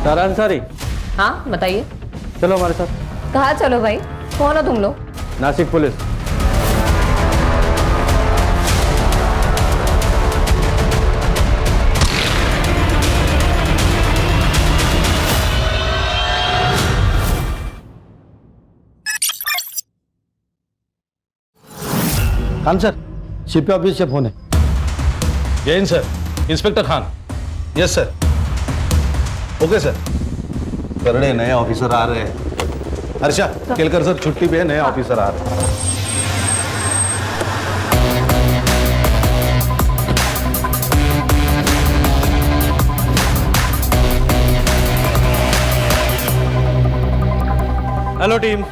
सारा अंसारी, हाँ बताइए। चलो हमारे साथ। कहाँ चलो भाई, कौन हो तुम लोग? Nashik police. Khan sir, CP office से फोन है। Jain sir, inspector Khan. Yes sir. Okay sir. Karade नए ऑफिसर आ रहे हैं। हर्षा, केलकर सर छुट्टी पे है, नए ऑफिसर आ रहे हैं। Hello team.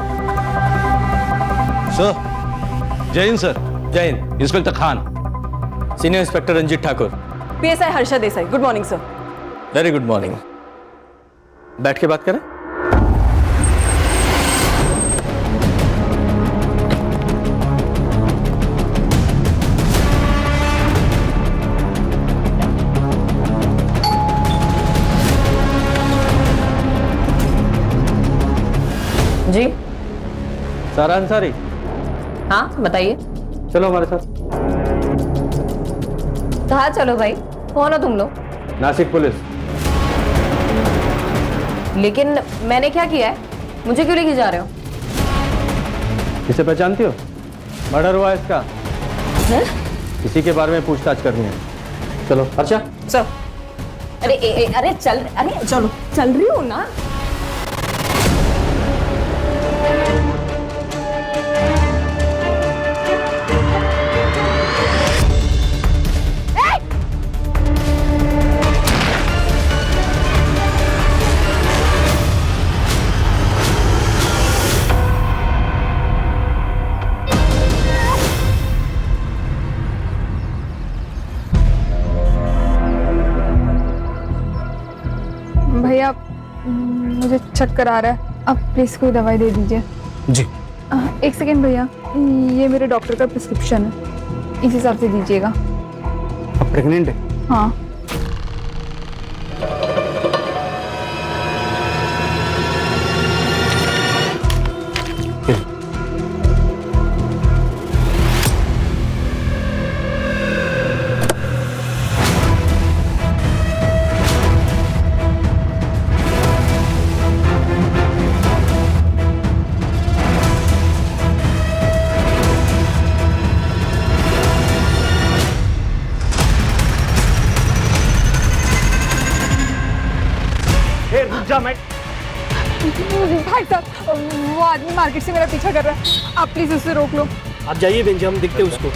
Sir, Jain sir. Jain. Inspector Khan. Senior inspector Ranjit Thakur. PSI Harsha Desai. Good morning sir. Very good morning. बैठ के बात करें। जी सारा अंसारी, हाँ बताइए। चलो हमारे साथ। कहाँ चलो भाई, कौन हो तुम लोग? नासिक पुलिस। लेकिन मैंने क्या किया है, मुझे क्यों लेके जा रहे हो? किसे पहचानती हो? मर्डर हुआ है इसका। हैं? इसी के बारे में पूछताछ करनी है। चलो हर्षा। सर अरे चलो चल रही हूँ ना। भैया मुझे चक्कर आ रहा है, आप प्लीज कोई दवाई दे दीजिए। जी। एक सेकेंड भैया, ये मेरे डॉक्टर का प्रिस्क्रिप्शन है, इस हिसाब से दीजिएगा। आप प्रेग्नेंट है? हाँ। भाई साहब, वो आदमी मार्केट से मेरा पीछा कर रहा है, आप प्लीज उससे रोक लो। आप जाइए बेंच, हम दिखते उसको।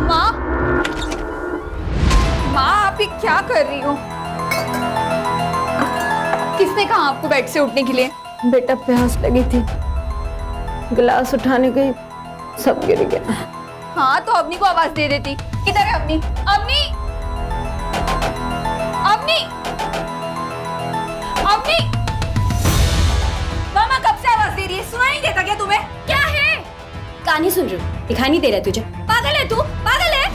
माँ, आप ये क्या कर रही हो? किसने कहा आपको बेड से उठने के लिए? बेटा प्यास लगी थी, गिलास उठाने गई, सब गिर गया। हाँ तो अवनी को आवाज दे देती। किधर है अवनी? अवनी, अवनी, अवनी! मामा कब से आवाज दे रही है, सुनाई नहीं देता क्या तुम्हें? क्या है? कहानी सुन रही हूँ, दिखाई नहीं दे रहा तुझे? पागल है तू, पागल है?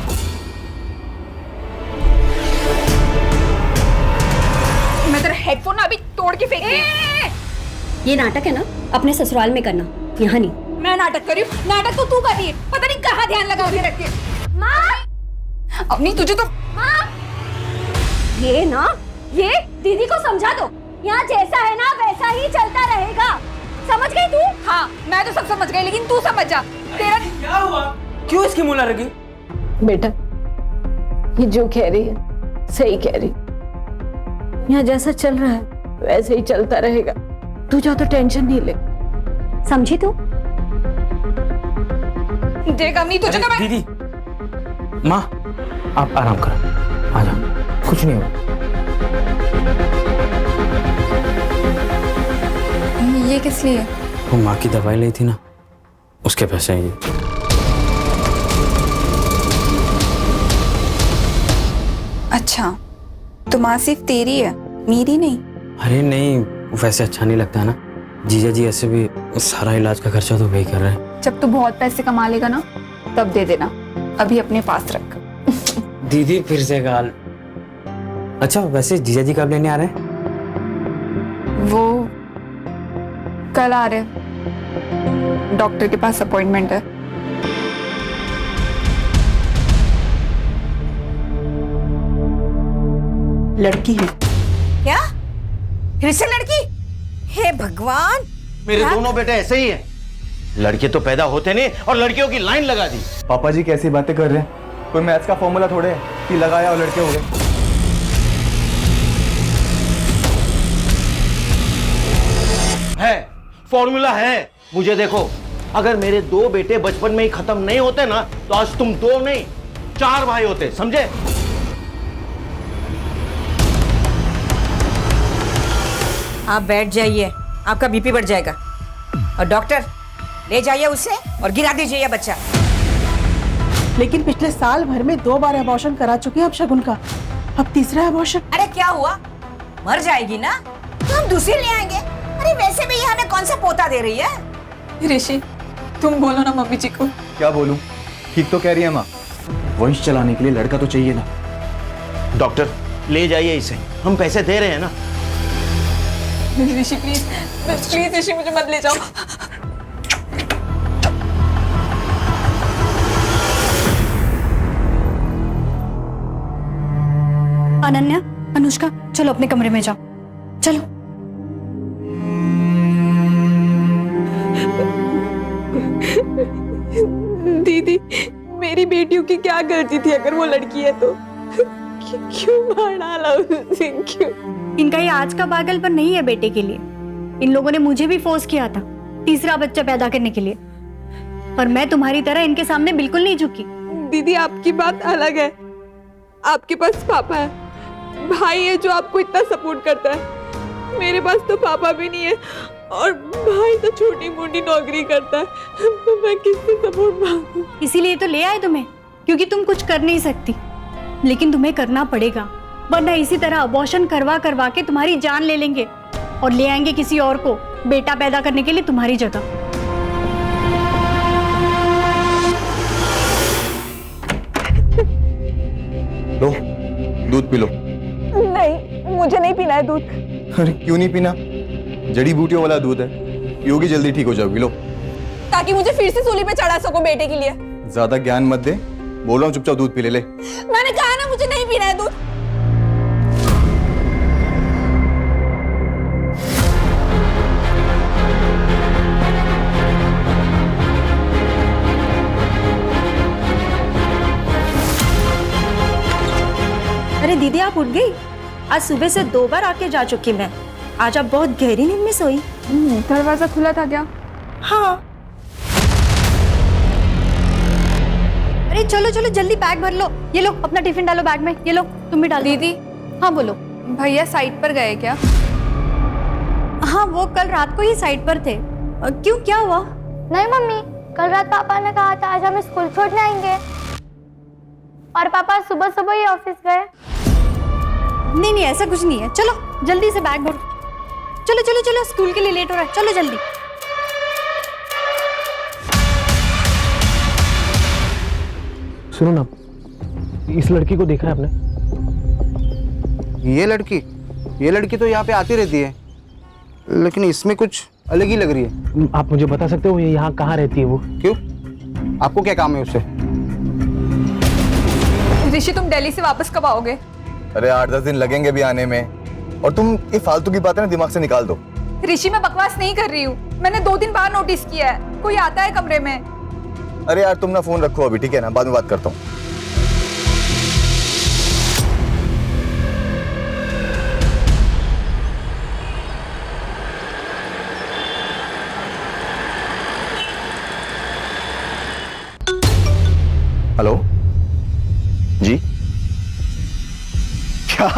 मैं तेरा हेडफोन अभी तोड़ के फेंक दूंगी। ये नाटक है ना, अपने ससुराल में करना, यहाँ नहीं। मैं नाटक कर रही हूँ? नाटक तो तू कर रही है, पता नहीं कहाँ ध्यान लगा के रखती है। माँ, अवनी तुझे तो। माँ, ये ना, ये दीदी को समझा दो, यहाँ जैसा है ना वैसा ही चलता रहेगा, समझ गई तू? हाँ मैं तो सब समझ गई, लेकिन तू समझ जा। तेरा क्या हुआ? क्यों इसकी मुला लगी? बेटा ये जो कह रही है सही कह रही, यहाँ जैसा चल रहा है वैसे ही चलता रहेगा, तू ज्यादा टेंशन नहीं ले। समझी तू? देख अवनी तुझे तो मैं। दीदी, माँ आप आराम करो, आ जाओ, कुछ नहीं होगा। ये किस लिए? वो माँ की दवाई ली थी ना, उसके पैसे हैं ये। अच्छा तो माँ सिर्फ तेरी है, मेरी नहीं? अरे नहीं, वैसे अच्छा नहीं लगता है ना, जीजा जी ऐसे भी सारा इलाज का खर्चा तो वही कर रहे हैं। जब तू बहुत पैसे कमा लेगा ना तब दे देना, अभी अपने पास रख। दीदी फिर से गाल। अच्छा वैसे जीजा जी कब लेने आ रहे हैं? वो कल आ रहे, डॉक्टर के पास अपॉइंटमेंट है। लड़की है क्या? फिर से लड़की? हे भगवान, मेरे दोनों बेटे ऐसे ही हैं। लड़के तो पैदा होते नहीं और लड़कियों की लाइन लगा दी। पापा जी कैसी बातें कर रहे हैं? कोई मैथ्स का फॉर्मूला थोड़े है कि लगाया और लड़के हो गए। है फॉर्मूला है। मुझे देखो, अगर मेरे 2 बेटे बचपन में ही खत्म नहीं होते ना तो आज तुम 2 नहीं 4 भाई होते, समझे? आप बैठ जाइए, आपका बीपी बढ़ जाएगा। और डॉक्टर ले जाइए उसे और गिरा दीजिए ये बच्चा। लेकिन पिछले साल भर में 2 बार अबॉर्शन करा चुके हैं अब शगुन का, अब तीसरा अबॉर्शन। अरे क्या हुआ, मर जाएगी ना तो हम दूसरी ले आएंगे। अरे वैसे भी ये हमें कौन सा पोता दे रही है? ऋषि तुम बोलो ना मम्मी जी को। क्या बोलूं? ठीक तो कह रही है माँ, वंश चलाने के लिए लड़का तो चाहिए ना। डॉक्टर ले जाइए इसे, हम पैसे दे रहे हैं ना। ऋषि प्लीज प्लीज ऋषि मुझे मत ले जाओ। अनन्या, अनुष्का, चलो अपने कमरे में जाओ, चलो। दीदी, मेरी बेटियों की क्या गलती थी? अगर वो लड़की है तो क्यों मार डाला उसे? क्यों? इनका ये आज का पागलपन नहीं है बेटे के लिए। इन लोगों ने मुझे भी फोर्स किया था तीसरा बच्चा पैदा करने के लिए, पर मैं तुम्हारी तरह इनके सामने बिल्कुल नहीं झुकी। दीदी आपकी बात अलग है, आपके पास पापा है, भाई है जो आपको इतना सपोर्ट करता है। मेरे पास तो पापा भी नहीं है और भाई तो छोटी मोटी नौकरी करता है, तो मैं किससे सपोर्ट मांगूं? इसीलिए तो ले आए तुम्हें, क्योंकि तुम कुछ कर नहीं सकती, लेकिन तुम्हें करना पड़ेगा, वरना इसी तरह अबॉर्शन करवा करवा के तुम्हारी जान ले लेंगे और ले आएंगे किसी और को बेटा पैदा करने के लिए तुम्हारी जगह। लो दूध पी लो। नहीं, मुझे नहीं पीना है दूध। अरे क्यों नहीं पीना? जड़ी बूटियों वाला दूध है, पियोगी जल्दी ठीक हो जाओगी। लो। ताकि मुझे फिर से सूली पे चढ़ा सको बेटे के लिए। ज्यादा ज्ञान मत दे, बोल रहा हूँ चुपचाप दूध पी ले। मैंने कहा ना मुझे नहीं पीना है दूध। अरे दीदी, आप उठ गई? आज सुबह से 2 बार आके जा चुकी मैं। आज आप बहुत गहरी नींद में सोई। दरवाजा खुला था क्या? हाँ। अरे चलो चलो जल्दी बैग भर लो। ये लो अपना टिफिन डालो बैग में। ये लो तुम भी डालो। दीदी। हाँ बोलो। भैया साइट पर गए क्या? हाँ, वो कल रात को ही साइट पर थे। क्यों, क्या हुआ? नहीं मम्मी, कल रात पापा ने कहा था आज हम स्कूल छोड़ने आएंगे और पापा सुबह सुबह ही ऑफिस गए। नहीं नहीं, ऐसा कुछ नहीं है। चलो जल्दी से बैग भरो। चलो चलो चलो, स्कूल के लिए लेट हो रहा है, चलो जल्दी। सुनो ना, इस लड़की को देखा है आपने? ये लड़की तो यहाँ पे आती रहती है, लेकिन इसमें कुछ अलग ही लग रही है। आप मुझे बता सकते हो ये यहाँ कहाँ रहती है वो? क्यों, आपको क्या काम है उससे? ऋषि तुम दिल्ली से वापस कब आओगे? अरे 8-10 दिन लगेंगे भी आने में, और तुम ये फालतू की बातें ना दिमाग से निकाल दो। ऋषि मैं बकवास नहीं कर रही हूँ, मैंने 2 दिन बाद नोटिस किया है, कोई आता है कमरे में। अरे यार तुम ना फोन रखो अभी, ठीक है ना, बाद में बात करता हूँ। हेलो जी। क्या?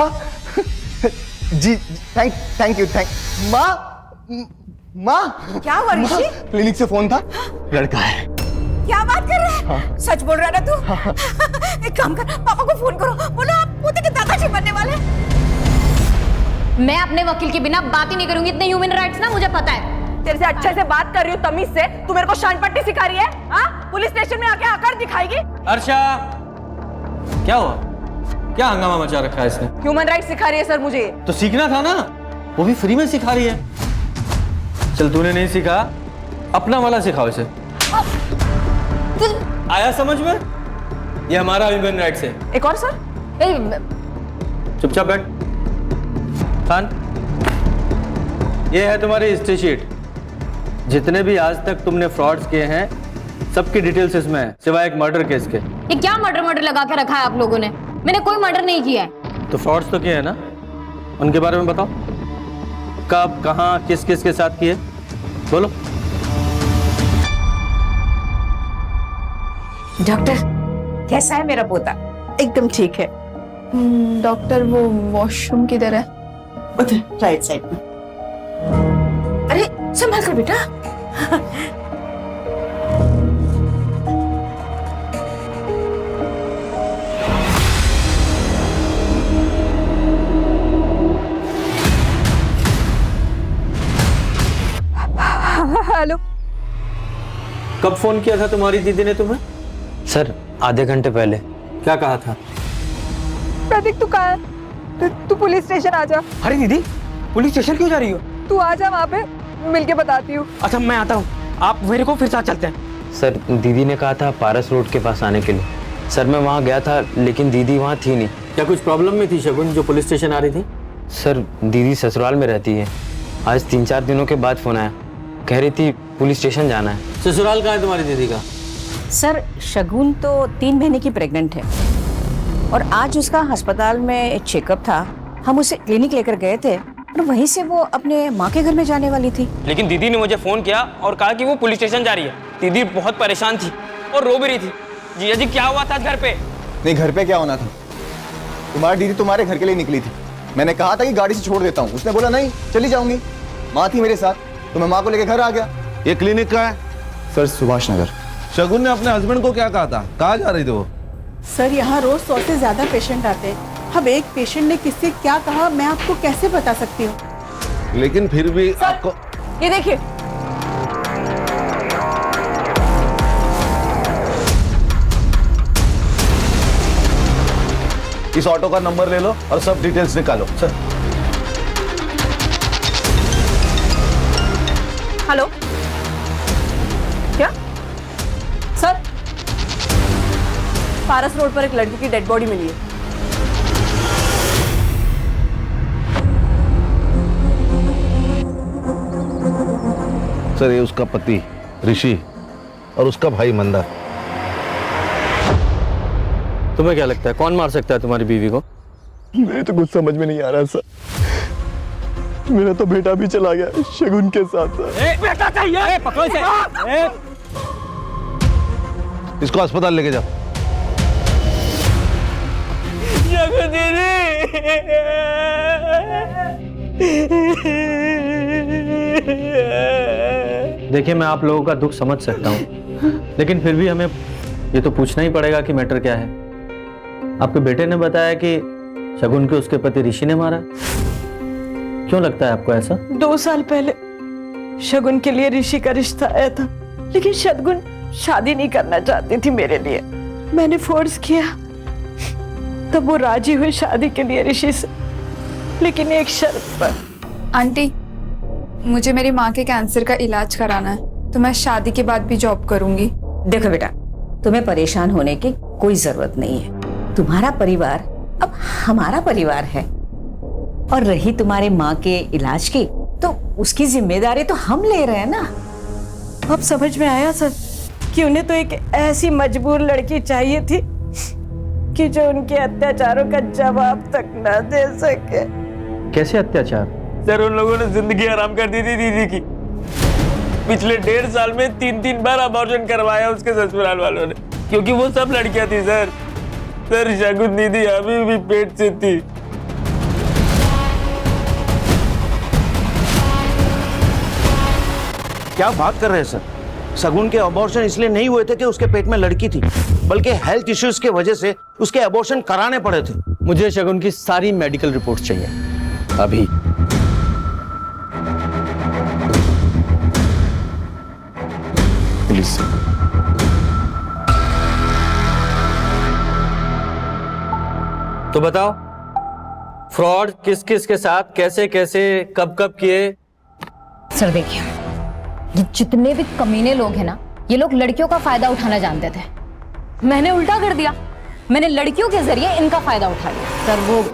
जी थैंक यू। माँ क्या हुआ ऋषि? क्लिनिक से फोन था, लड़का है। क्या बात कर रहा है? हाँ। सच बोल रहा है ना तू? एक काम कर, पापा को फोन करो, बोलो आप पोते के दादाजी बनने वाले हैं। मैं अपने वकील के बिना बात ही नहीं करूंगी, इतने ह्यूमन राइट्स ना मुझे पता है। तेरे से अच्छे से बात कर रही हूँ तमीज से, तू मेरे को शान पट्टी सिखा रही है? हाँ, पुलिस स्टेशन में आके आकर दिखाएगी? अर्षा, क्या हुआ? क्या हंगामा मचा रखा है इसने? ह्यूमन राइट सिखा रही है सर मुझे। तो सीखना था ना, वो भी फ्री में सिखा रही है। चल तूने नहीं सीखा, अपना वाला सिखाओ इसे। आया समझ में? ये हमारा ह्यूमन राइट्स है। एक और सर? चुपचाप बैठ। खान, ये है तुम्हारी हिस्ट्री शीट। जितने भी आज तक तुमने फ्रॉड्स किए हैं, सबकी डिटेल्स इसमें है, सिवाय एक मर्डर केस के। ये क्या मर्डर लगा के रखा है आप लोगों ने? मैंने कोई मर्डर नहीं किया है। तो फ्रॉड्स तो किए हैं ना, उनके बारे में बताओ। कब, कहाँ, किस किस के साथ किए, बोलो। डॉक्टर, कैसा है मेरा पोता? एकदम ठीक है। डॉक्टर वो वॉशरूम किधर है? उधर राइट साइड में। अरे संभाल कर बेटा। हेलो, कब फोन किया था तुम्हारी दीदी ने तुम्हें? सर आधे घंटे पहले। क्या कहा था? प्रतीक तू कहाँ है? तू पुलिस स्टेशन आ जा। अरे दीदी, पुलिस स्टेशन क्यों जा रही हो? तू आ जा, वहाँ पे मिलके बताती हूँ। अच्छा मैं आता हूँ, आप मेरे को फिर साथ चलते हैं। सर दीदी ने कहा था पारस रोड के पास आने के लिए। सर मैं वहाँ गया था लेकिन दीदी वहाँ थी नहीं। क्या कुछ प्रॉब्लम में थी शगुन जो पुलिस स्टेशन आ रही थी? सर दीदी ससुराल में रहती है। आज 3-4 दिनों के बाद फोन आया, कह रही थी पुलिस स्टेशन जाना है। ससुराल कहाँ है तुम्हारी दीदी का? सर शगुन तो 3 महीने की प्रेग्नेंट है और आज उसका अस्पताल में एक चेकअप था। हम उसे क्लिनिक लेकर गए थे और वहीं से वो अपने माँ के घर में जाने वाली थी। लेकिन दीदी ने मुझे फोन किया और कहा कि वो पुलिस स्टेशन जा रही है। दीदी बहुत परेशान थी और रो भी रही थी। जीजा जी क्या हुआ था घर पे? नहीं, घर पे क्या होना था? तुम्हारी दीदी तुम्हारे घर के लिए निकली थी। मैंने कहा था कि गाड़ी से छोड़ देता हूँ, उसने बोला नहीं चली जाऊंगी। माँ थी मेरे साथ तो मैं माँ को लेकर घर आ गया। ये क्लिनिक का है? सर सुभाष नगर। शगुन ने अपने हस्बैंड को क्या कहा था? कहाँ जा रही थी वो? सर यहाँ रोज 100 से ज्यादा पेशेंट आते हैं। अब एक पेशेंट ने किससे क्या कहा मैं आपको कैसे बता सकती हूँ? लेकिन फिर भी आपको ये देखिए, इस ऑटो का नंबर ले लो और सब डिटेल्स निकालो। सर हेलो, क्या सर? पारस रोड पर एक लड़की की डेड बॉडी मिली है। सर ये उसका पति ऋषि और उसका भाई मंदा। तुम्हें क्या लगता है कौन मार सकता है तुम्हारी बीवी को? मेरे तो कुछ समझ में नहीं आ रहा सर। मेरा तो बेटा भी चला गया शगुन के साथ। बेटा चाहिए, पकड़ो इसे। इसको अस्पताल लेके जाओ। देखिए मैं आप लोगों का दुख समझ सकता हूँ, लेकिन फिर भी हमें ये तो पूछना ही पड़ेगा कि मैटर क्या है। आपके बेटे ने बताया कि शगुन के उसके पति ऋषि ने मारा। क्यों लगता है आपको ऐसा? 2 साल पहले शगुन के लिए ऋषि का रिश्ता आया था, लेकिन शगुन शादी नहीं करना चाहती थी मेरे लिए। मैंने फोर्स किया, तब वो राजी हुई शादी के लिए ऋषि से, लेकिन एक शर्त पर। आंटी, मुझे मेरी माँ के कैंसर का इलाज कराना है, तो मैं शादी के बाद भी जॉब करूंगी। देखो बेटा, तुम्हें परेशान होने की कोई जरूरत नहीं है। तुम्हारा परिवार अब हमारा परिवार है और रही तुम्हारे माँ के इलाज की, तो उसकी जिम्मेदारी तो हम ले रहे हैं ना। अब समझ में आया सर कि उन्हें तो एक ऐसी मजबूर लड़की चाहिए थी कि जो उनके अत्याचारों का जवाब तक न दे सके। कैसे अत्याचार? सर उन लोगों ने जिंदगी आराम कर दी थी दीदी की। पिछले 1.5 साल में 3-3 बार अबॉर्शन करवाया उसके ससुराल वालों ने, क्योंकि वो सब लड़कियां थी सर। शगुन दीदी अभी भी पेट से थी। क्या बात कर रहे हैं सर? शगुन के अबॉर्शन इसलिए नहीं हुए थे कि उसके पेट में लड़की थी, बल्कि हेल्थ इश्यूज के वजह से उसके अबॉर्शन कराने पड़े थे। मुझे शगुन की सारी मेडिकल रिपोर्ट्स चाहिए अभी। प्लीज। तो बताओ, फ्रॉड किस किस के साथ, कैसे कैसे, कब कब किए? सर देखिए, ये जितने भी कमीने लोग हैं ना, ये लोग लड़कियों का फायदा उठाना जानते थे। मैंने उल्टा कर दिया, मैंने लड़कियों के जरिए इनका फायदा उठा लिया। सर वो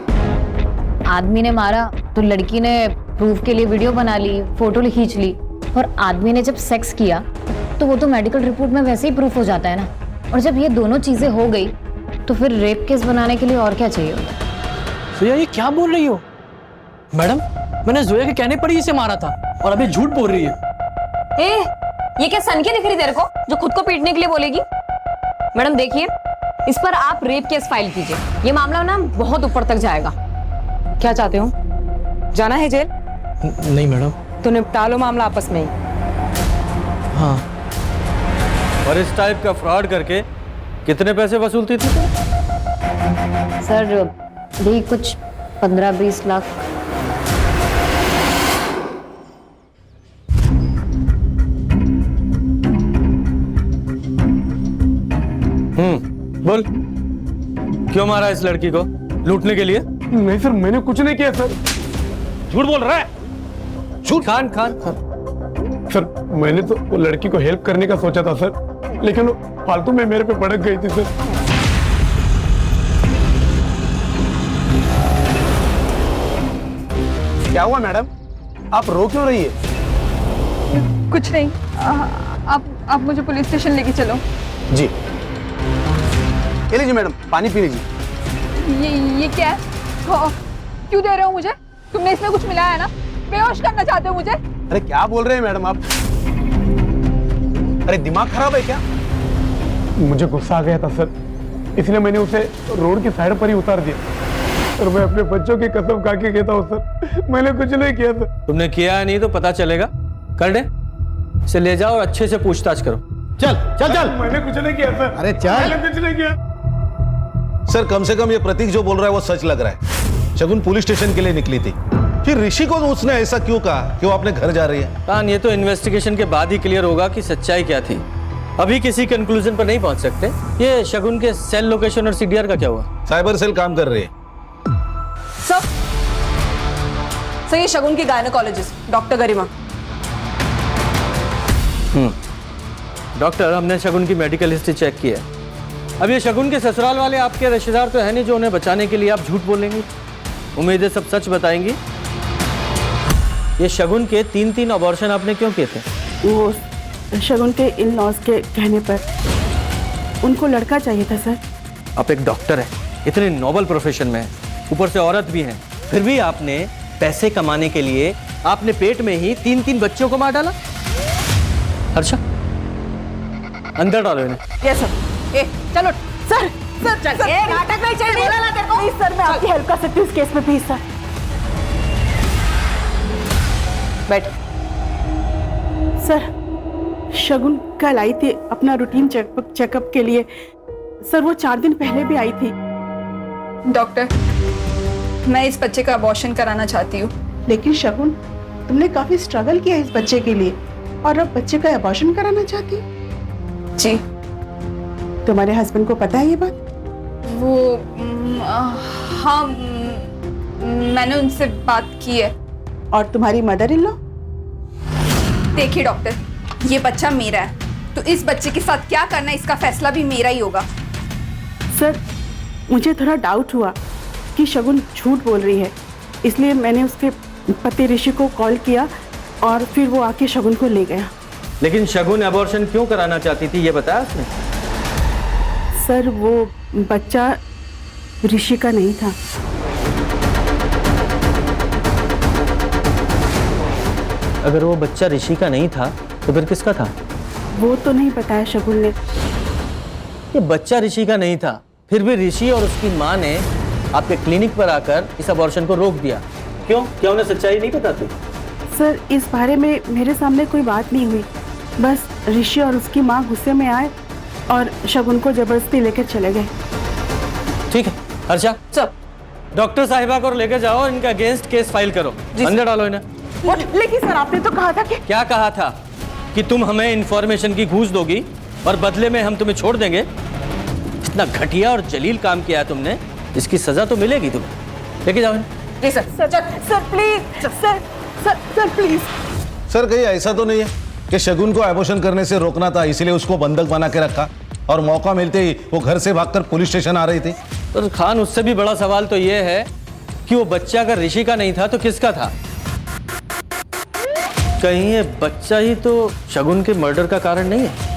आदमी ने मारा तो लड़की ने प्रूफ के लिए वीडियो बना ली, फोटो खींच ली, और आदमी ने जब सेक्स किया तो वो तो मेडिकल रिपोर्ट में वैसे ही प्रूफ हो जाता है ना। और जब ये दोनों चीजें हो गई तो फिर रेप केस बनाने के लिए और क्या चाहिए होता? जोया ये क्या बोल रही हो मैडम? मैंने जोया के कहने पर ही इसे मारा था और अभी झूठ बोल रही है। ए, ये क्या सनकी दिख रही तेरे को जो खुद को पीटने के लिए बोलेगी? मैडम देखिए, इस पर आप रेप केस फाइल कीजिए, ये मामला ना बहुत ऊपर तक जाएगा। क्या चाहते हो, जाना है जेल? नहीं मैडम। तो निपटा लो मामला आपस में ही। हाँ। और इस टाइप का फ्रॉड करके कितने पैसे वसूलती थी तुम? सर यही कुछ 15-20 लाख। बोल, क्यों मारा इस लड़की को? लूटने के लिए? नहीं सर, मैंने कुछ नहीं किया सर। झूठ बोल रहा है, झूठ। खान खान सर मैंने तो वो लड़की को हेल्प करने का सोचा था सर, लेकिन वो फालतू में मेरे पे भड़क गई थी सर। क्या हुआ मैडम, आप रो क्यों रही है? कुछ नहीं, आप मुझे पुलिस स्टेशन लेके चलो। जी ये लीजिए मैडम, पानी पी लीजिए। ये क्या है? क्यों दे रहे हो मुझे? तुमने इसमें कुछ मिलाया है ना? बेहोश करना चाहते हो मुझे? अरे क्या बोल रहे हैं मैडम आप? अरे दिमाग खराब है क्या? मुझे गुस्सा आ गया था सर, इसलिए मैंने उसे रोड की साइड पर ही उतार दिया। और मैं अपने बच्चों की कसम खा के कहता हूँ सर, मैंने कुछ नहीं किया सर। तुमने किया नहीं तो पता चलेगा। कर दे, इसे ले जाओ और अच्छे से पूछताछ करो। चल चल चल। मैंने कुछ नहीं किया सर। अरे चल। मैंने कुछ नहीं किया सर, कम से कम ये प्रतीक जो बोल रहा है वो सच लग रहा है। शगुन पुलिस स्टेशन के लिए निकली थी, फिर ऋषि को उसने ऐसा क्यों कहा कि वो अपने घर जा रही है? कान, ये तो इन्वेस्टिगेशन के बाद ही क्लियर होगा कि सच्चाई क्या थी। अभी किसी कंक्लूजन पर नहीं पहुंच सकते। ये शगुन के सेल लोकेशन और सीडीआर का क्या हुआ? साइबर सेल काम कर रही है। सर ये शगुन की गायनेकोलॉजिस्ट डॉक्टर गरिमा। डॉक्टर, हमने शगुन की मेडिकल हिस्ट्री चेक की है। अब ये शगुन के ससुराल वाले आपके रिश्तेदार तो है नहीं जो उन्हें बचाने के लिए आप झूठ बोलेंगी। उम्मीद है सब सच बताएंगी। ये शगुन के 3-3 अबॉर्शन आपने क्यों किए थे? वो शगुन के इन लॉज के कहने पर उनको लड़का चाहिए था सर। आप एक डॉक्टर हैं, इतने नोबल प्रोफेशन में, ऊपर से औरत भी हैं, फिर भी आपने पैसे कमाने के लिए आपने पेट में ही 3-3 बच्चों को मार डाला। हर्षा, अंदर डालो इन्हें। Yes sir. ए चलो सर। सर सर, नाटक नहीं चाहिए, बोला ना तेरे को। प्लीज सर, मैं आपकी हेल्प कर सकती हूँ इस केस में, प्लीज सर। बैठ। सर शगुन कल आई थी अपना रूटीन चेकअप के लिए। सर वो 4 दिन पहले भी आई थी। डॉक्टर, मैं इस बच्चे का अबॉर्शन कराना चाहती हूँ। लेकिन शगुन, तुमने काफी स्ट्रगल किया इस बच्चे के लिए और अब बच्चे का अबॉर्शन कराना चाहती हो? जी। तुम्हारे हस्बैंड को पता है ये बात? वो हाँ, मैंने उनसे बात की है। और तुम्हारी मदर इन लॉ? देखिए डॉक्टर, ये बच्चा मेरा है, तो इस बच्चे के साथ क्या करना है इसका फैसला भी मेरा ही होगा। सर मुझे थोड़ा डाउट हुआ कि शगुन झूठ बोल रही है, इसलिए मैंने उसके पति ऋषि को कॉल किया और फिर वो आके शगुन को ले गया। लेकिन शगुन अबॉर्शन क्यों कराना चाहती थी, ये बताया उसने? सर वो बच्चा ऋषि का नहीं था। अगर वो बच्चा ऋषि का नहीं था तो फिर किसका था? वो तो नहीं बताया शगुन ने। ये बच्चा ऋषि का नहीं था, फिर भी ऋषि और उसकी माँ ने आपके क्लिनिक पर आकर इस अबॉर्शन को रोक दिया। क्यों? क्या उन्हें सच्चाई नहीं पता थी? सर इस बारे में मेरे सामने कोई बात नहीं हुई, बस ऋषि और उसकी माँ गुस्से में आए और शगुन को जबरदस्ती लेकर चले गए। ठीक है हर्षा, चल डॉक्टर साहिबा को लेकर जाओ, इनका अगेंस्ट केस फाइल करो। अंदर डालो इन्हें। लेकिन सर आपने तो कहा था कि... क्या कहा था? कि तुम हमें इंफॉर्मेशन की घूस दोगी और बदले में हम तुम्हें छोड़ देंगे? इतना घटिया और जलील काम किया है तुमने, इसकी सजा तो मिलेगी तुम्हें। लेके जाओ। Sir please, sir please. Sir कहीं ऐसा तो नहीं है कि शगुन को एबॉर्शन करने से रोकना था, इसीलिए उसको बंधक बना के रखा और मौका मिलते ही वो घर से भागकर पुलिस स्टेशन आ रही थी? तो खान, उससे भी बड़ा सवाल तो ये है कि वो बच्चा अगर ऋषि का नहीं था तो किसका था? कहीं ये बच्चा ही तो शगुन के मर्डर का कारण नहीं है?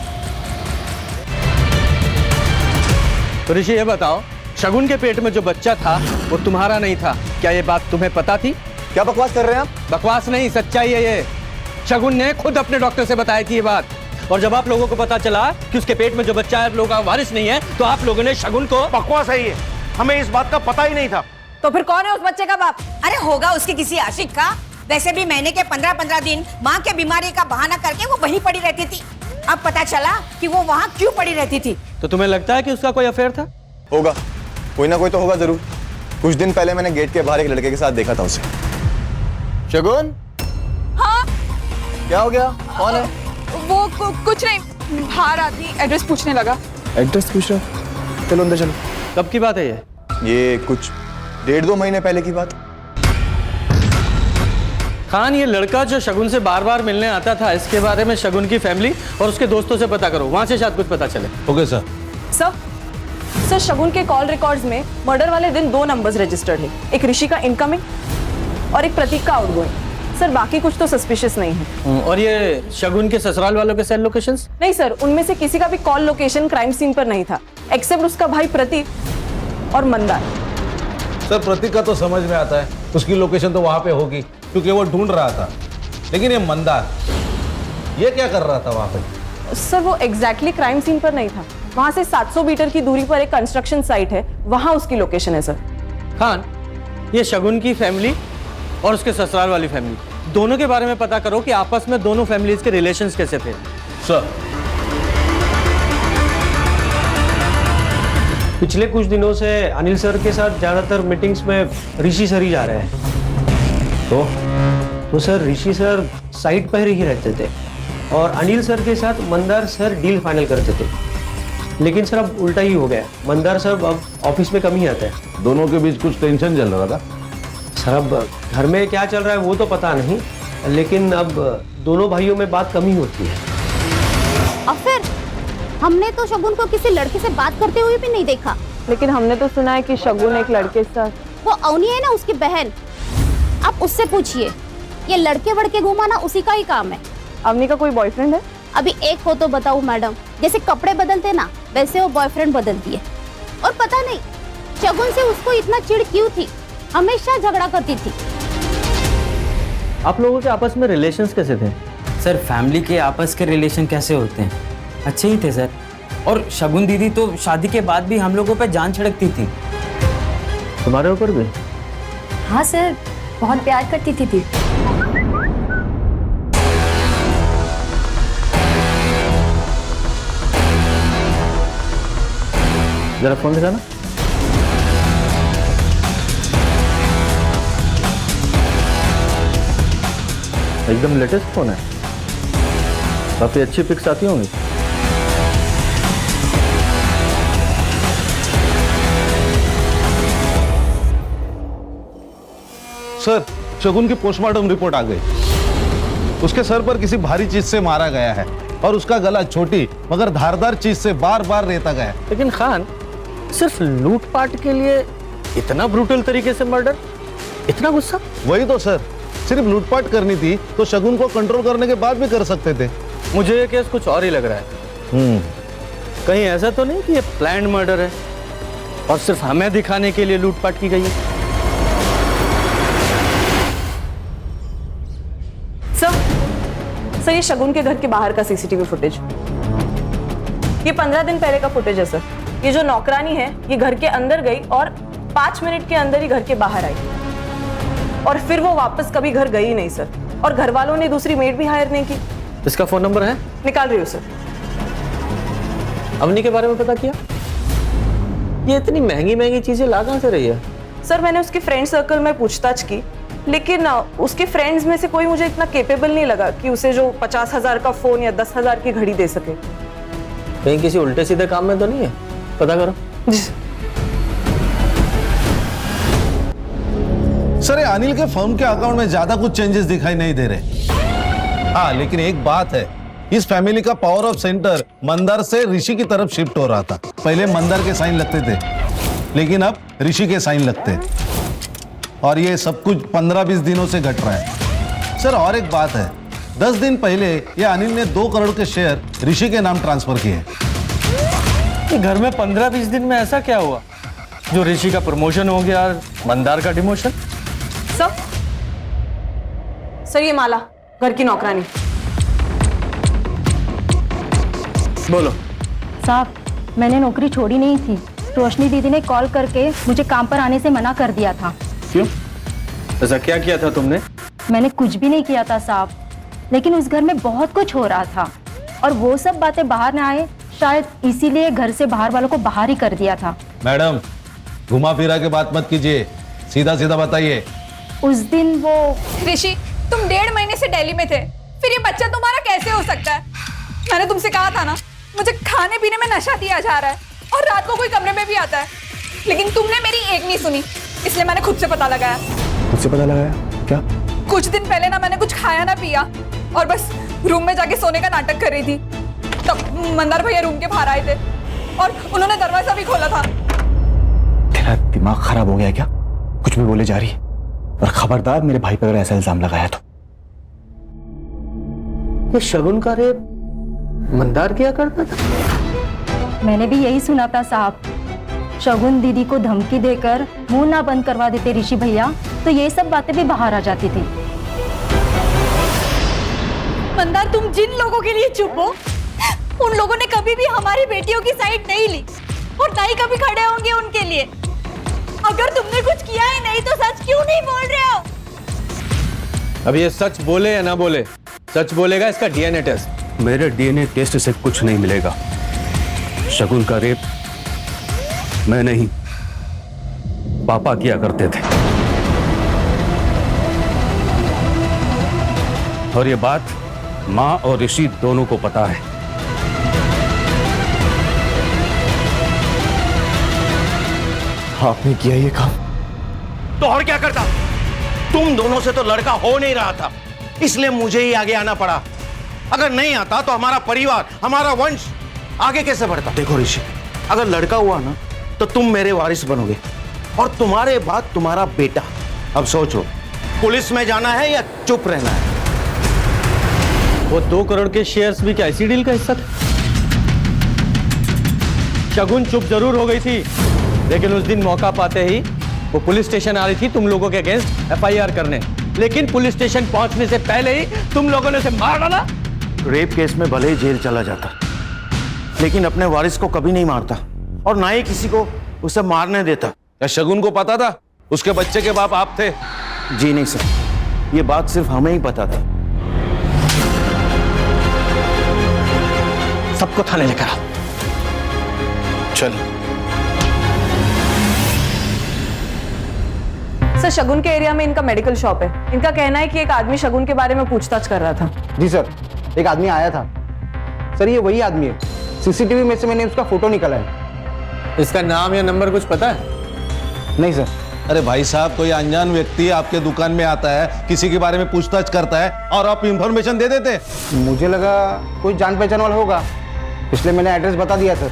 तो ऋषि ये बताओ, शगुन के पेट में जो बच्चा था वो तुम्हारा नहीं था, क्या ये बात तुम्हें पता थी? क्या बकवास कर रहे हैं आप? बकवास नहीं, सच्चाई है ये। शगुन ने खुद अपने डॉक्टर से बताई थी ये बात, और जब आप लोगों को पता चला कि उसके पेट में जो बच्चा है आप लोगों का वारिस नहीं है, तो आप लोगों ने शगुन को... बकवास है ये, हमें इस बात का पता ही नहीं था। तो फिर कौन है उस बच्चे का बाप? अरे होगा उसके किसी आशिक का। वैसे भी महीने के 15-15 दिन माँ के बीमारी का बहाना करके वो वहीं पड़ी रहती थी। अब पता चला कि वो वहाँ क्यों पड़ी रहती थी। तो तुम्हें लगता है कि उसका कोई अफेयर था? होगा, कोई ना कोई तो होगा जरूर। कुछ दिन पहले मैंने गेट के बाहर एक लड़के के साथ देखा था उसे। शगुन? हाँ? क्या हो गया? कौन है? वो कुछ नहीं, बाहर आदमी एड्रेस पूछने लगा। एड्रेस पूछ रहा? चलो अंदर चलो। कब की बात है ये? ये कुछ 1.5-2 महीने पहले की बात। खान, ये लड़का जो शगुन से बार बार मिलने आता था, इसके बारे में शगुन की फैमिली और उसके दोस्तों से पता करो, वहां से शायद कुछ पता चले। Okay sir. सर शगुन के कॉल रिकॉर्ड्स में मर्डर वाले दिन 2 नंबर्स रजिस्टर्ड है, एक ऋषि का इनकमिंग और एक प्रतीक का आउटगोइंग। सर बाकी कुछ तो सस्पिशियस नहीं है। और ये शगुन के ससुराल वालों के सेल लोकेशंस? नहीं सर, उनमें से किसी का भी कॉल लोकेशन क्राइम सीन पर नहीं था, एक्सेप्ट उसका भाई प्रतीक और मंदार। सर प्रतीक का तो समझ में आता है, उसकी लोकेशन तो वहां पे होगी क्योंकि वो ढूंढ रहा था। लेकिन ये मंदार, ये क्या कर रहा था वहां पे? सर वो एग्जैक्टली क्राइम सीन पर नहीं था, वहां से 700 मीटर की दूरी पर एक कंस्ट्रक्शन साइट है, वहां उसकी लोकेशन है सर। खान, ये शगुन की फैमिली और उसके ससुराल वाली फैमिली, दोनों के बारे में पता करो कि आपस में दोनों फैमिलीज के रिलेशंस कैसे थे। सर पिछले कुछ दिनों से अनिल सर के साथ ज्यादातर मीटिंग्स में ऋषि सर ही जा रहे हैं। तो सर ऋषि सर साइट पर ही रहते थे और अनिल सर के साथ मंदार सर डील फाइनल करते थे। लेकिन सर अब उल्टा ही हो गया, मंदार सर अब ऑफिस में कम ही आता है। दोनों के बीच कुछ टेंशन चल रहा था? सर अब घर में क्या चल रहा है वो तो पता नहीं, लेकिन अब दोनों भाइयों में बात कम ही होती है। और फिर हमने तो शगुन को किसी लड़के से बात करते हुए भी नहीं देखा। लेकिन हमने तो सुना है कि शगुन एक लड़के के साथ... वो अवनी है ना, उसकी बहन, आप उससे पूछिए। ये लड़के वड़के घुमाना उसी का ही काम है। अवनी का कोई बॉयफ्रेंड है? अभी एक हो तो बताऊं मैडम, जैसे कपड़े बदलते ना वैसे वो बॉयफ्रेंड बदलती है। और पता नहीं शगुन से उसको इतना चिढ़ क्यों थी, हमेशा झगड़ा करती थी। आप लोगों के आपस में रिलेशंस कैसे थे? सर फैमिली के आपस के रिलेशन कैसे होते हैं, अच्छे ही थे सर। और शगुन दीदी तो शादी के बाद भी हम लोगों पे जान छिड़कती थी। तुम्हारे ऊपर भी? हाँ सर, बहुत प्यार करती थी। जरा फोन दिखाना। एकदम लेटेस्ट फोन है, काफी अच्छी पिक्स आती होंगी। सर शगुन की पोस्टमार्टम रिपोर्ट आ गई। उसके सर पर किसी भारी चीज से मारा गया है और उसका गला छोटी मगर धारदार चीज से बार बार रेता गया है। लेकिन खान, सिर्फ लूटपाट के लिए इतना ब्रूटल तरीके से मर्डर, इतना गुस्सा? वही तो सर, सिर्फ लूटपाट करनी थी तो शगुन को कंट्रोल करने के बाद भी कर सकते थे। मुझे ये केस कुछ और ही लग रहा है। कहीं ऐसा तो नहीं कि ये प्लान्ड मर्डर है और सिर्फ हमें दिखाने के लिए लूटपाट की गई है? सर ये शगुन के घर के बाहर का सीसीटीवी फुटेज, ये 15 दिन पहले का फुटेज है सर। ये जो नौकरानी है ये घर के अंदर गई और 5 मिनट के अंदर ही घर के बाहर आई और फिर वो वापस कभी घर गई नहीं सर। और घर वालों ने दूसरी मेड भी हायर नहीं की। इसका फोन नंबर है? निकाल रही हूँ सर। अवनी के बारे में पता किया? ये इतनी महंगी महंगी चीजें ला कहां से रही है? सर मैंने उसके फ्रेंड सर्कल में पूछताछ की लेकिन उसके फ्रेंड्स में से कोई मुझे इतना केपेबल नहीं लगा कि उसे जो 50,000 का फोन या 10,000 की घड़ी दे सके। कहीं किसी उल्टे सीधे काम में तो नहीं है? पता करो। जी सर, ये अनिल के फर्म के अकाउंट में ज्यादा कुछ चेंजेस दिखाई नहीं दे रहे। हाँ, लेकिन एक बात है, इस फैमिली का पावर ऑफ सेंटर मंदार से ऋषि की तरफ शिफ्ट हो रहा था। पहले मंदार के साइन लगते थे, लेकिन अब ऋषि के साइन लगते हैं। और ये सब कुछ 15-20 दिनों से घट रहा है। सर, और एक बात है, 10 दिन पहले ये अनिल ने 2 करोड़ के शेयर ऋषि के नाम ट्रांसफर किए। ये घर में 15-20 दिन में ऐसा क्या हुआ जो ऋषि का प्रमोशन हो गया और मंदार का डिमोशन? सर, ये माला घर की नौकरानी। बोलो। साहब, मैंने नौकरी छोड़ी नहीं थी। रोशनी दीदी ने कॉल करके मुझे काम पर आने से मना कर दिया था। क्यों? ऐसा क्या किया था तुमने? मैंने कुछ भी नहीं किया था साहब, लेकिन उस घर में बहुत कुछ हो रहा था और वो सब बातें बाहर ना आए, शायद इसीलिए घर से बाहर वालों को बाहर ही कर दिया था। मैडम, घुमा फिरा के बात मत कीजिए, सीधा सीधा बताइए। उस दिन वो ऋषि, तुम 1.5 महीने से दिल्ली में थे, फिर ये बच्चा तुम्हारा कैसे हो सकता है? मैंने तुमसे कहा था ना, मुझे खाने पीने में नशा दिया जा रहा है और रात को कोई कमरे में भी आता है, लेकिन तुमने मेरी एक नहीं सुनी, इसलिए मैंने खुद से पता लगाया। खुद से पता लगाया? क्या? कुछ दिन पहले ना मैंने कुछ खाया ना पिया और बस रूम में जाके सोने का नाटक कर रही थी, तब मंदार भैया रूम के बाहर आए थे और उन्होंने दरवाजा भी खोला था। तेरा दिमाग खराब हो गया क्या? कुछ भी बोले जा रही है, और खबरदार मेरे भाई पर अगर ऐसा इल्जाम लगाया तो। ये शगुन का रेप मंदार किया करता था? मैंने भी यही सुना था साहब। शगुन दीदी को धमकी देकर मुंह ना बंद करवा देते ऋषि भैया, तो ये सब बातें भी बाहर आ जाती थी। मंदार, तुम जिन लोगों के लिए चुप हो, उन लोगों ने कभी भी हमारी बेटियों की साइड नहीं ली और ना ही कभी खड़े होंगे उनके लिए। अगर तुमने कुछ किया ही नहीं तो सच क्यों नहीं बोल रहे हो? अब ये सच बोले या ना बोले, सच बोलेगा इसका डीएनए टेस्ट। मेरे डीएनए टेस्ट से कुछ नहीं मिलेगा। शगुन का रेप मैं नहीं, पापा किया करते थे, और ये बात माँ और ऋषि दोनों को पता है। आपने किया ये काम? तो और क्या करता? तुम दोनों से तो लड़का हो नहीं रहा था, इसलिए मुझे ही आगे आना पड़ा। अगर नहीं आता तो हमारा परिवार, हमारा वंश आगे कैसे बढ़ता? देखो ऋषि, अगर लड़का हुआ ना तो तुम मेरे वारिस बनोगे और तुम्हारे बाद तुम्हारा बेटा। अब सोचो, पुलिस में जाना है या चुप रहना है? वो 2 करोड़ के शेयर्स भी क्या इसी डील का हिस्सा थे? शगुन चुप जरूर हो गई थी, लेकिन उस दिन मौका पाते ही वो पुलिस स्टेशन आ रही थी तुम लोगों के अगेंस्ट एफआईआर करने, लेकिन पुलिस स्टेशन पहुंचने से पहले ही तुम लोगों ने उसे मार डाला। रेप केस में भले ही जेल चला जाता, लेकिन अपने वारिस को कभी नहीं मारता और ना ही किसी को उसे मारने देता। क्या शगुन को पता था उसके बच्चे के बाप आप थे? जी नहीं सर, ये बात सिर्फ हमें ही पता था। सबको थाने लेकर आओ। चल। सर, शगुन के एरिया में इनका मेडिकल शॉप है। इनका कहना है कि एक आदमी शगुन के बारे में पूछताछ कर रहा था। जी सर, एक आदमी आया था। सर, ये वही आदमी है, सीसीटीवी में से मैंने उसका फोटो निकाला है। इसका नाम या नंबर कुछ पता है? नहीं सर। अरे भाई साहब, कोई अनजान व्यक्ति आपके दुकान में आता है, किसी के बारे में पूछताछ करता है और आप इंफॉर्मेशन दे देते? मुझे लगा कोई जान पहचान वाला होगा, इसलिए मैंने एड्रेस बता दिया सर।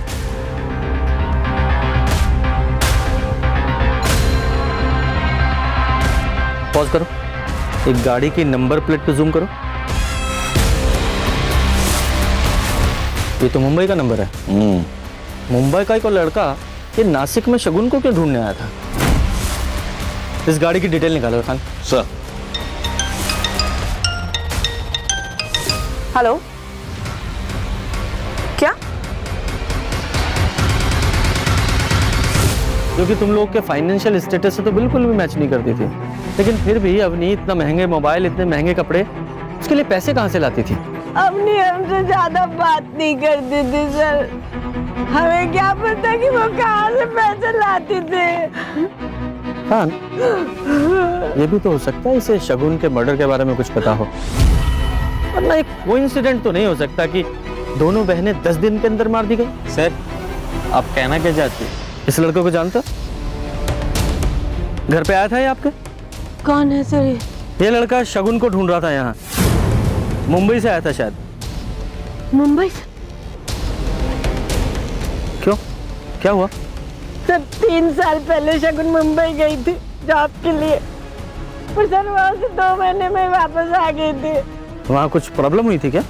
पॉज करो, एक गाड़ी की नंबर प्लेट पे जूम करो। ये तो मुंबई का नंबर है। मुंबई का एक लड़का ये नासिक में शगुन को क्यों ढूंढने आया था? इस गाड़ी की डिटेल निकालो खान। सर। हेलो, क्या? क्योंकि तुम लोग के फाइनेंशियल स्टेटस से तो बिल्कुल भी मैच नहीं करती थी, लेकिन फिर भी अवनी इतना महंगे मोबाइल, इतने महंगे कपड़े, उसके लिए पैसे कहाँ से लाती थी? अपनी हमसे ज्यादा बात नहीं करती थी सर, हमें क्या पता कि वो कहाँ से पैसे लाती थे। खान, ये भी तो हो सकता है इसे शगुन के मर्डर के बारे में कुछ पता हो, वरना एक कोइंसिडेंट तो नहीं हो सकता कि दोनों बहनें 10 दिन के अंदर मार दी गई। सर, आप कहना क्या चाहते हैं? इस लड़के को जानते हो? घर पे आया था ये आपके? कौन है सर? ये लड़का शगुन को ढूंढ रहा था यहाँ, मुंबई से आया था शायद। मुंबई से? क्यों, क्या हुआ? सर 3 साल पहले शगुन मुंबई गई थी जॉब के लिए, और सर वहाँ से 2 महीने में वापस आ गई थी। वहाँ कुछ प्रॉब्लम हुई थी क्या?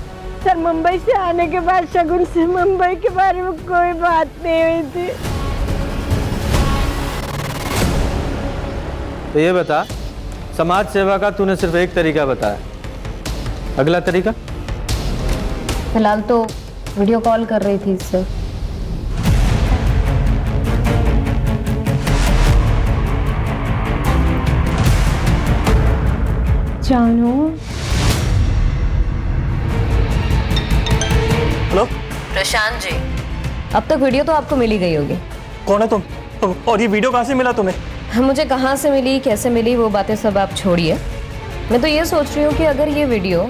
सर मुंबई से आने के बाद शगुन से मुंबई के बारे में कोई बात नहीं हुई थी। तो ये बता, समाज सेवा का तूने सिर्फ एक तरीका बताया, अगला तरीका? फिलहाल तो वीडियो कॉल कर रही थी सर। जानू। हेलो प्रशांत जी, अब तक वीडियो तो आपको मिल ही गई होगी। कौन है तुम? और ये वीडियो कहाँ से मिला तुम्हें? मुझे कहाँ से मिली, कैसे मिली, वो बातें सब आप छोड़िए। मैं तो ये सोच रही हूँ कि अगर ये वीडियो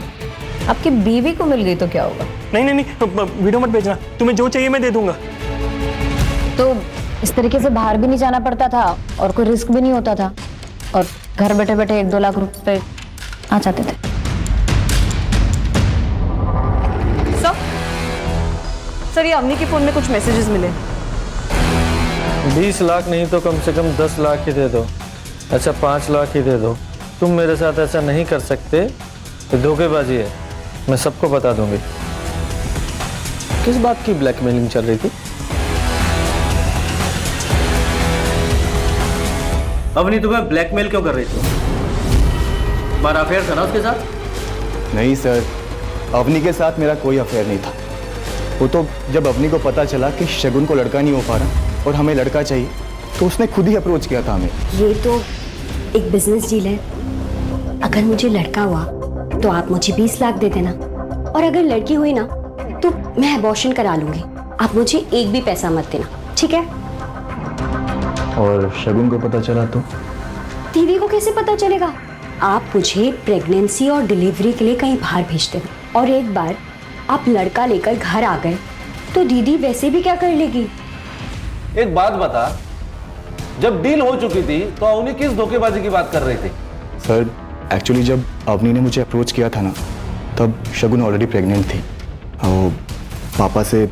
आपकी बीवी को मिल गई तो क्या होगा? नहीं, वीडियो मत भेजना, तुम्हें जो चाहिए मैं दे दूंगा। तो इस तरीके से बाहर भी नहीं जाना पड़ता था और कोई रिस्क भी नहीं होता था, और घर बैठे बैठे 1-2 लाख रुपए आ जाते थे। सर ये अवनी के फोन में कुछ मैसेजेस मिले। 20 लाख नहीं तो कम से कम 10 लाख ही दे दो। अच्छा 5 लाख ही दे दो। तुम मेरे साथ ऐसा नहीं कर सकते, ये धोखेबाजी है, मैं सबको बता दूंगी। किस बात की ब्लैकमेलिंग चल रही थी? अवनी तुम्हें ब्लैकमेल क्यों कर रही थी? तुम्हारा अफेयर था ना उसके साथ? नहीं सर, अवनी के साथ मेरा कोई अफेयर नहीं था। वो तो जब अवनी को पता चला कि शगुन को लड़का नहीं हो पा रहा और हमें लड़का चाहिए, तो उसने खुद ही अप्रोच किया था हमें। ये तो एक बिजनेस डील है। अगर मुझे लड़का हुआ तो आप मुझे 20 लाख दे देना, और अगर लड़की हुई ना तो मैं अबॉर्शन करा लूंगी। आप मुझे एक भी पैसा मत देना, ठीक है? और शगुन को पता चला तो? दीदी को कैसे पता चलेगा? आप मुझे प्रेगनेंसी और डिलीवरी के लिए कहीं बाहर भेज देना, और एक बार आप लड़का लेकर घर आ गए तो दीदी वैसे भी क्या कर लेगी? एक बात बता, जब डील हो चुकी थी तो अवनी किस धोखेबाजी की बात कर रही थी? सर एक्चुअली जब अवनी ने मुझे अप्रोच किया था ना, तब शगुन ऑलरेडी प्रेग्नेंट थी और पापा से,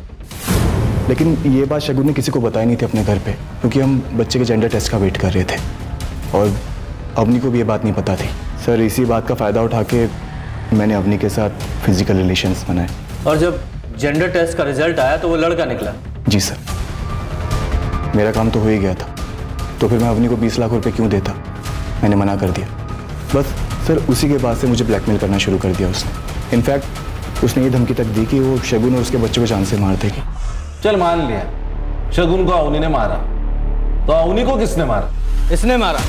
लेकिन ये बात शगुन ने किसी को बताई नहीं थी अपने घर पे, क्योंकि हम बच्चे के जेंडर टेस्ट का वेट कर रहे थे और अवनी को भी ये बात नहीं पता थी। सर इसी बात का फ़ायदा उठा के मैंने अवनी के साथ फिजिकल रिलेशंस बनाए। और जब जेंडर टेस्ट का रिजल्ट आया तो वो लड़का निकला? जी सर, मेरा काम तो हो ही गया था, तो फिर मैं अवनी को 20 लाख रुपए क्यों देता? मैंने मना कर दिया। बस सर उसी के बाद से मुझे ब्लैकमेल करना शुरू कर दिया उसने। इनफैक्ट उसने ये धमकी तक दी कि वो शगुन और उसके बच्चों को जान से मार देगी। चल मान लिया शगुन को अवनी ने मारा, तो अवनी को किसने मारा? इसने मारा,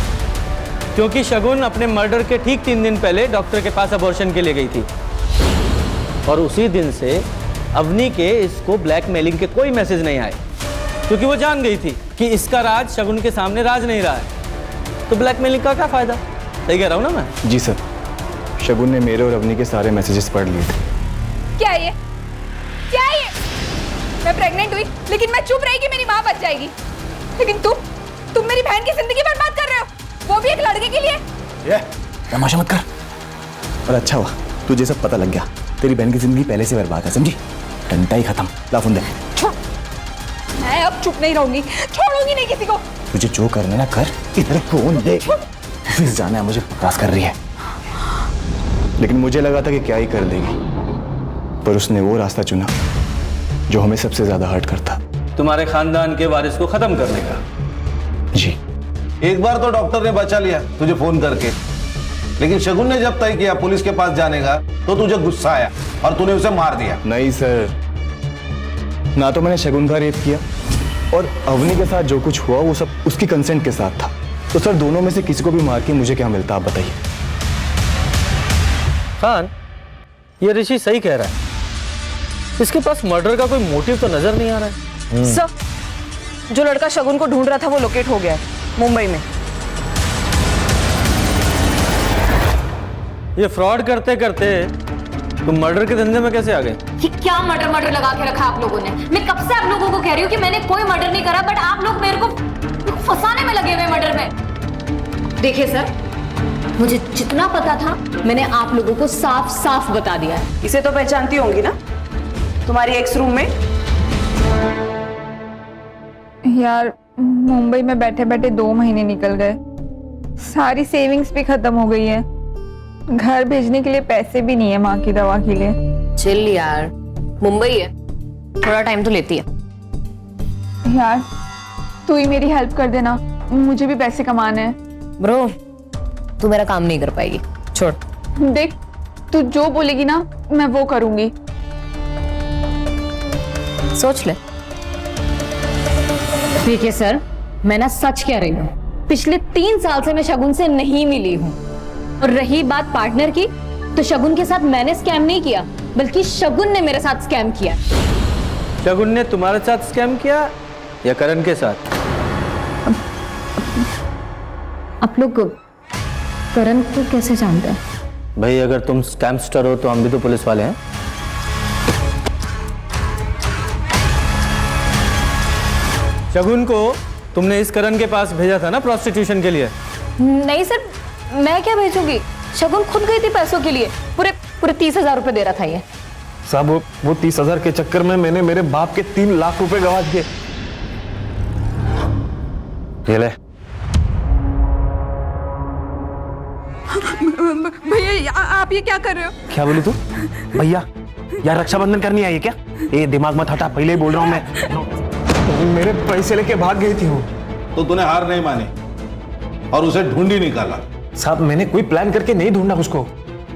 क्योंकि शगुन अपने मर्डर के ठीक 3 दिन पहले डॉक्टर के पास अबॉर्शन के लिए गई थी, और उसी दिन से अवनी के इसको ब्लैकमेलिंग के कोई मैसेज नहीं आए, क्योंकि वो जान गई थी कि इसका राज शगुन के सामने राज नहीं रहा है, तो ब्लैकमेलिंग का क्या फायदा? सही कह रहा हूं ना मैं? जी सर, शगुन ने मेरे और अवनी के सारे मैसेजेस पढ़ लिए थे। क्या ये? क्या ये? मैं प्रेग्नेंट हुई लेकिन मैं चुप रही कि मेरी माँ बच जाएगी, लेकिन तुम मेरी बहन की जिंदगी बर्बाद कर रहे हो, वो भी एक लड़के के लिए। ये तमाशा मत कर। और अच्छा हुआ तुझे सब पता लग गया, तेरी बहन की जिंदगी पहले से बर्बाद है, समझी? टंटा ही खत्म। ला फोन दे। मैं अब चुप नहीं रहूंगी, छोड़ूंगी नहीं किसी को। तुझे जो करना ना कर, इधर फोन दे। ऑफिस जाना है मुझे, बकवास कर रही है। लेकिन मुझे लगा था कि क्या ही कर देगी, पर उसने वो रास्ता चुना जो हमें सबसे ज्यादा हर्ट करता। तुम्हारे खानदान के वारिस को खत्म करने का। जी। एक बार तो डॉक्टर ने बचा लिया तुझे फोन करके, लेकिन शगुन ने जब तय किया पुलिस के पास जाने का, तो तुझे गुस्सा आया और तूने उसे मार दिया। नहीं सर, ना तो मैंने शगुन का रेप किया, और अवनी के साथ जो कुछ हुआ वो सब उसकी कंसेंट के साथ था। तो सर दोनों में से किसी को भी मार के मुझे क्या मिलता, आप बताइए। खान, ये ऋषि सही कह रहा है, इसके पास मर्डर का कोई मोटिव तो नजर नहीं आ रहा है। सर, जो लड़का शगुन को ढूंढ रहा था वो लोकेट हो गया है मुंबई में। ये फ्रॉड करते करते तुम मर्डर के धंधे में कैसे आ गए? ये क्या मर्डर लगा के रखा आप लोगों ने? मैं कब से आप लोगों को कह रही हूँ कि मैंने कोई मर्डर नहीं करा, बट आप लोग मेरे को फंसाने में लगे हुए मर्डर में। देखिए सर, मुझे जितना पता था मैंने आप लोगों को साफ साफ बता दिया है। इसे तो पहचानती होंगी ना, तुम्हारी एक्स रूममेट। यार मुंबई में बैठे बैठे 2 महीने निकल गए, सारी सेविंग्स भी खत्म हो गई है, घर भेजने के लिए पैसे भी नहीं है माँ की दवा के लिए। चिल यार, मुंबई है, थोड़ा टाइम तो लेती है। यार तू ही मेरी हेल्प कर देना, मुझे भी पैसे कमाने हैं। ब्रो, तू मेरा काम नहीं कर पाएगी, छोड़। देख, तू जो बोलेगी ना मैं वो करूंगी। सोच ले। देखिए सर, मैं ना सच कह रही हूँ, पिछले 3 साल से मैं शगुन से नहीं मिली हूँ। और रही बात पार्टनर की, तो शगुन के साथ मैंने स्कैम नहीं किया, बल्कि शगुन ने मेरे साथ स्कैम किया। शगुन ने तुम्हारे साथ स्कैम किया या करण के साथ? आप लोग करण को कैसे जानते हैं? भाई अगर तुम स्कैमस्टर हो तो हम भी तो पुलिस वाले हैं। शगुन को तुमने इस करण के पास भेजा था ना प्रोस्टिट्यूशन के लिए? नहीं सर, मैं क्या भेजूंगी? शगुन खुद गई थी पैसों के लिए, पूरे 30,000 रुपए दे रहा था ये। साहब वो 30,000 के चक्कर में मैंने मेरे बाप के 3 लाख रुपए गवा दिए। ये ले। भैया आप ये क्या कर रहे हो? क्या बोली तू? भैया यार रक्षाबंधन करनी आई है क्या? ये दिमाग मत हटा, पहले ही बोल रहा हूँ मैं। मेरे पैसे लेके भाग गई थी वो। तो तूने हार नहीं मानी और उसे ढूंढ ही निकाला? साहब मैंने कोई प्लान करके नहीं ढूंढा उसको।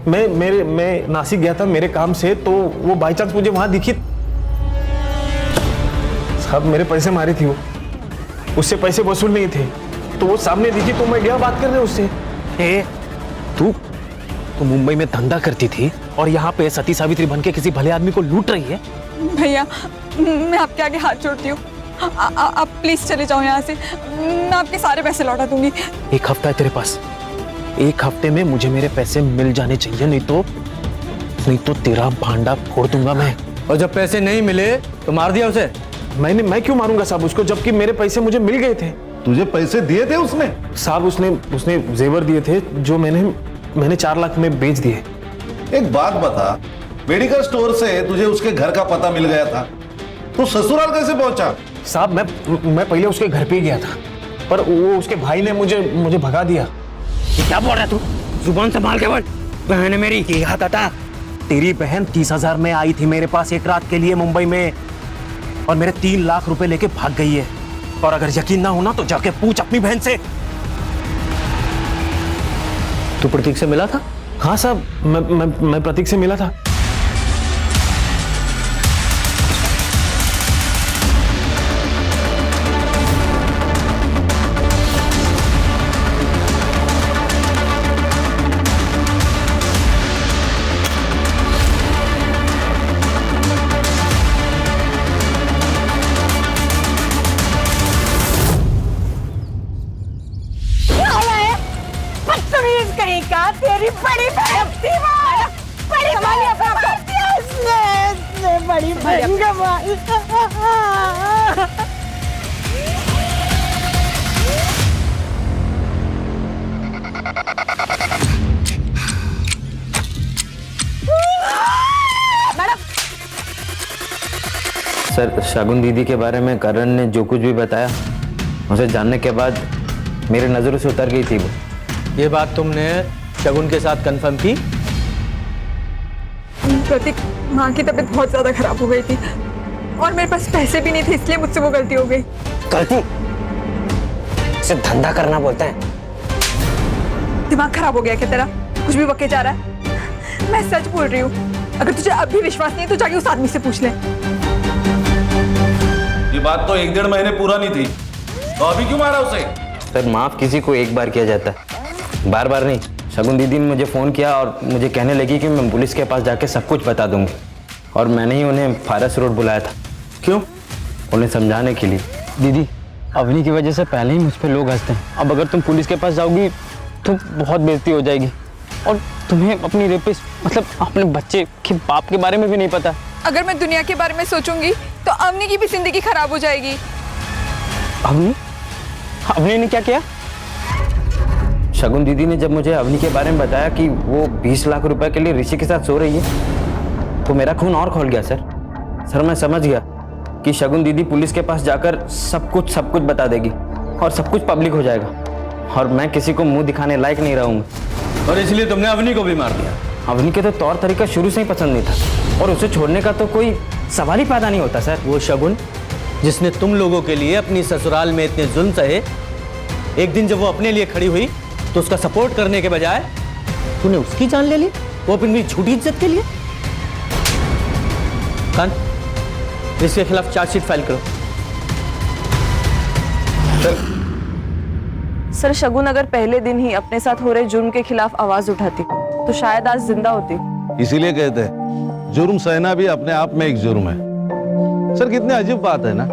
मैं नासिक गया था मेरे काम से, तो वो बाई चांस मुझे वहां दिखी। साहब मेरे पैसे मारे थी वो, उससे पैसे वसूल नहीं थे, तो वो सामने दिखी तो मैं गया बात करने उससे। तू मुंबई में धंधा करती थी और यहाँ पे सती सावित्री बन के किसी भले आदमी को लूट रही है? भैया मैं आपके आगे हाथ जोड़ती हूँ, आप प्लीज चले जाओ यहाँ से, मैं आपके सारे पैसे लौटा दूंगी। 1 हफ्ता है तेरे पास, 1 हफ्ते में मुझे मेरे पैसे मिल जाने चाहिए, नहीं तो तेरा भांडा फोड़ दूंगा मैं। और जब पैसे नहीं मिले तो मार दिया उसे? मैं क्यों मारूंगा साहब उसको, जबकि मेरे पैसे मुझे मिल गए थे। तुझे पैसे दिए थे उसने? साहब उसने जेवर दिए थे जो मैंने 4 लाख में बेच दिए। एक बात बता, मेडिकल स्टोर से तुझे उसके घर का पता मिल गया था, तो ससुराल कैसे पहुंचा? साहब मैं पहले उसके घर पे ही गया था, पर वो उसके भाई ने मुझे भगा दिया। क्या बोल रहा है तू? जुबान संभाल के बोल। बहन है मेरी, ये हाथ हटा। तेरी बहन 30,000 में आई थी मेरे पास 1 रात के लिए मुंबई में, और मेरे 3 लाख रुपए लेके भाग गई है। और अगर यकीन ना होना तो जाके पूछ अपनी बहन से। तू प्रतीक से मिला था? हाँ साहब, मैं प्रतीक से मिला था। कहीं का तेरी बड़ी बहन थी, बड़ी बड़ी बहन कमाल। सर, शगुन दीदी के बारे में करण ने जो कुछ भी बताया, उसे जानने के बाद मेरी नजरों से उतर गई थी वो। ये बात तुमने शगुन के साथ कंफर्म की? प्रतीक, माँ की तबीयत बहुत ज्यादा खराब हो गई थी और मेरे पास पैसे भी नहीं थे, इसलिए मुझसे वो गलती हो गई। गलती? इसे धंधा करना बोलते हैं। दिमाग खराब हो गया क्या तेरा? कुछ भी बके जा रहा है। मैं सच बोल रही हूँ, अगर तुझे अब भी विश्वास नहीं है तो जाके उस आदमी से पूछ ले। ये बात तो 1-1.5 महीने पूरा नहीं थी, तो अभी क्यों मारा उसे? सर, माफ किसी को एक बार किया जाता है, बार बार नहीं। शगुन दीदी ने मुझे फ़ोन किया और मुझे कहने लगी कि मैं पुलिस के पास जाके सब कुछ बता दूंगी, और मैंने ही उन्हें फारस रोड बुलाया था। क्यों? उन्हें समझाने के लिए। दीदी, अवनी की वजह से पहले ही मुझ पे लोग हंसते हैं, अब अगर तुम पुलिस के पास जाओगी तो बहुत बेइज्जती हो जाएगी। और तुम्हें अपनी रेपिस्ट मतलब अपने बच्चे के बाप के बारे में भी नहीं पता। अगर मैं दुनिया के बारे में सोचूंगी तो अवनी की भी जिंदगी खराब हो जाएगी। अवनी? अवनी ने क्या किया? शगुन दीदी ने जब मुझे अवनी के बारे में बताया कि वो 20 लाख रुपए के लिए ऋषि के साथ सो रही है तो मेरा खून और खौल गया सर। मैं समझ गया कि शगुन दीदी पुलिस के पास जाकर सब कुछ बता देगी और सब कुछ पब्लिक हो जाएगा और मैं किसी को मुंह दिखाने लायक नहीं रहूंगा। और इसलिए तुमने अवनी को भी मार दिया। अवनी के तो तौर तरीका शुरू से ही पसंद नहीं था और उसे छोड़ने का तो कोई सवाल ही पैदा नहीं होता सर। वो शगुन जिसने तुम लोगों के लिए अपनी ससुराल में इतने जुल्म सहे, एक दिन जब वो अपने लिए खड़ी हुई तो उसका सपोर्ट करने के बजाय तूने उसकी जान ले ली, वो अपनी झूठी इज्जत के लिए। खान, इसके खिलाफ चार्जशीट फाइल करो। सर, शगुन अगर पहले दिन ही अपने साथ हो रहे जुर्म के खिलाफ आवाज उठाती तो शायद आज जिंदा होती। इसीलिए कहते हैं जुर्म सहना भी अपने आप में एक जुर्म है। सर कितने अजीब बात है ना,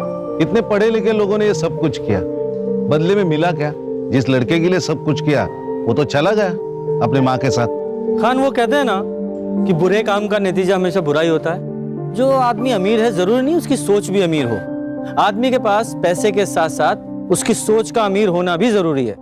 इतने पढ़े लिखे लोगों ने ये सब कुछ किया, बदले में मिला क्या? जिस लड़के के लिए सब कुछ किया वो तो चला गया अपने माँ के साथ। खान, वो कहते हैं ना कि बुरे काम का नतीजा हमेशा बुरा ही होता है। जो आदमी अमीर है जरूरी नहीं उसकी सोच भी अमीर हो। आदमी के पास पैसे के साथ साथ उसकी सोच का अमीर होना भी जरूरी है।